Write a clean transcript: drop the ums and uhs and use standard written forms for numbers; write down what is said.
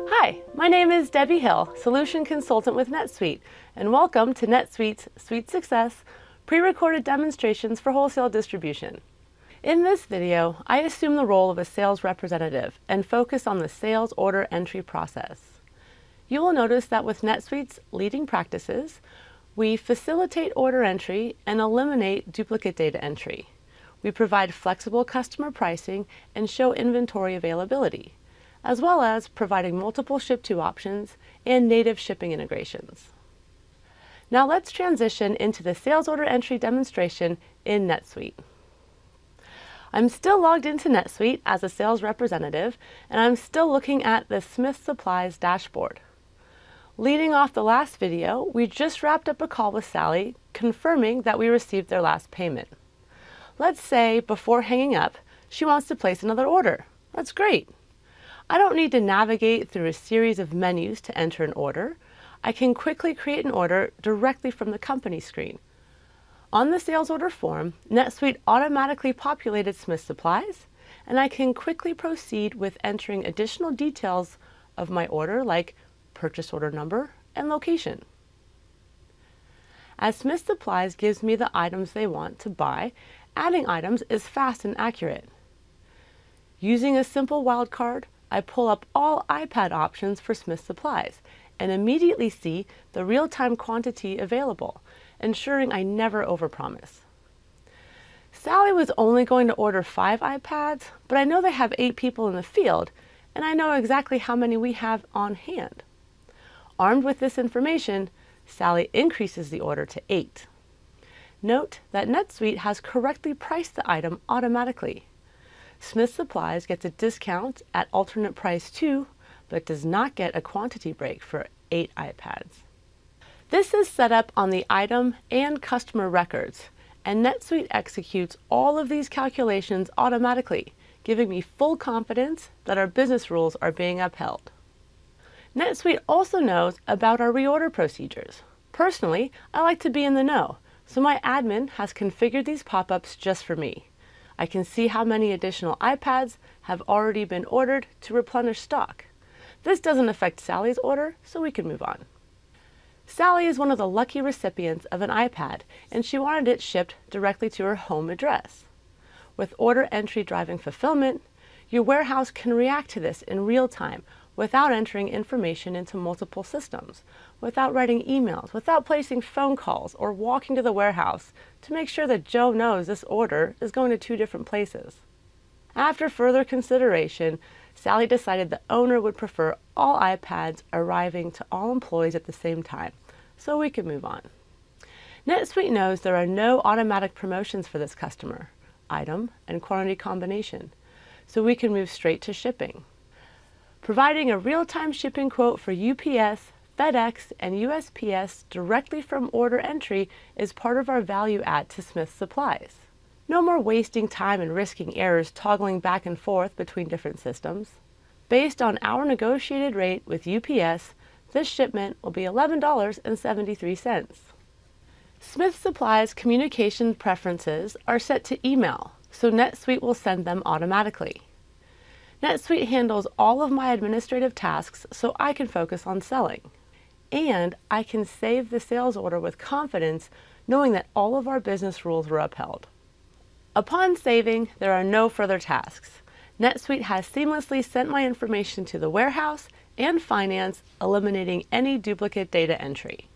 Hi, my name is Debbie Hill, Solution Consultant with NetSuite, and welcome to NetSuite's SuiteSuccess pre-recorded demonstrations for wholesale distribution. In this video, I assume the role of a sales representative and focus on the sales order entry process. You will notice that with NetSuite's leading practices, we facilitate order entry and eliminate duplicate data entry. We provide flexible customer pricing and show inventory availability, as well as providing multiple ship-to options and native shipping integrations. Now let's transition into the sales order entry demonstration in NetSuite. I'm still logged into NetSuite as a sales representative, and I'm still looking at the Smith Supplies dashboard. Leading off the last video, we just wrapped up a call with Sally confirming that we received their last payment. Let's say before hanging up, she wants to place another order. That's great. I don't need to navigate through a series of menus to enter an order. I can quickly create an order directly from the company screen. On the sales order form, NetSuite automatically populated Smith Supplies, and I can quickly proceed with entering additional details of my order like purchase order number and location. As Smith Supplies gives me the items they want to buy, adding items is fast and accurate. Using a simple wildcard, I pull up all iPad options for Smith Supplies and immediately see the real-time quantity available, ensuring I never overpromise. Sally was only going to order 5 iPads, but I know they have 8 people in the field, and I know exactly how many we have on hand. Armed with this information, Sally increases the order to 8. Note that NetSuite has correctly priced the item automatically. Smith Supplies gets a discount at alternate price 2, but does not get a quantity break for 8 iPads. This is set up on the item and customer records, and NetSuite executes all of these calculations automatically, giving me full confidence that our business rules are being upheld. NetSuite also knows about our reorder procedures. Personally, I like to be in the know, so my admin has configured these pop-ups just for me. I can see how many additional iPads have already been ordered to replenish stock. This doesn't affect Sally's order, so we can move on. Sally is one of the lucky recipients of an iPad, and she wanted it shipped directly to her home address. With order entry driving fulfillment, your warehouse can react to this in real time without entering information into multiple systems, without writing emails, without placing phone calls or walking to the warehouse to make sure that Joe knows this order is going to 2 different places. After further consideration, Sally decided the owner would prefer all iPads arriving to all employees at the same time, so we could move on. NetSuite knows there are no automatic promotions for this customer, item, and quantity combination, so we can move straight to shipping. Providing a real-time shipping quote for UPS, FedEx, and USPS directly from order entry is part of our value add to Smith Supplies. No more wasting time and risking errors toggling back and forth between different systems. Based on our negotiated rate with UPS, this shipment will be $11.73. Smith Supplies communication preferences are set to email, so NetSuite will send them automatically. NetSuite handles all of my administrative tasks so I can focus on selling. And I can save the sales order with confidence knowing that all of our business rules were upheld. Upon saving, there are no further tasks. NetSuite has seamlessly sent my information to the warehouse and finance, eliminating any duplicate data entry.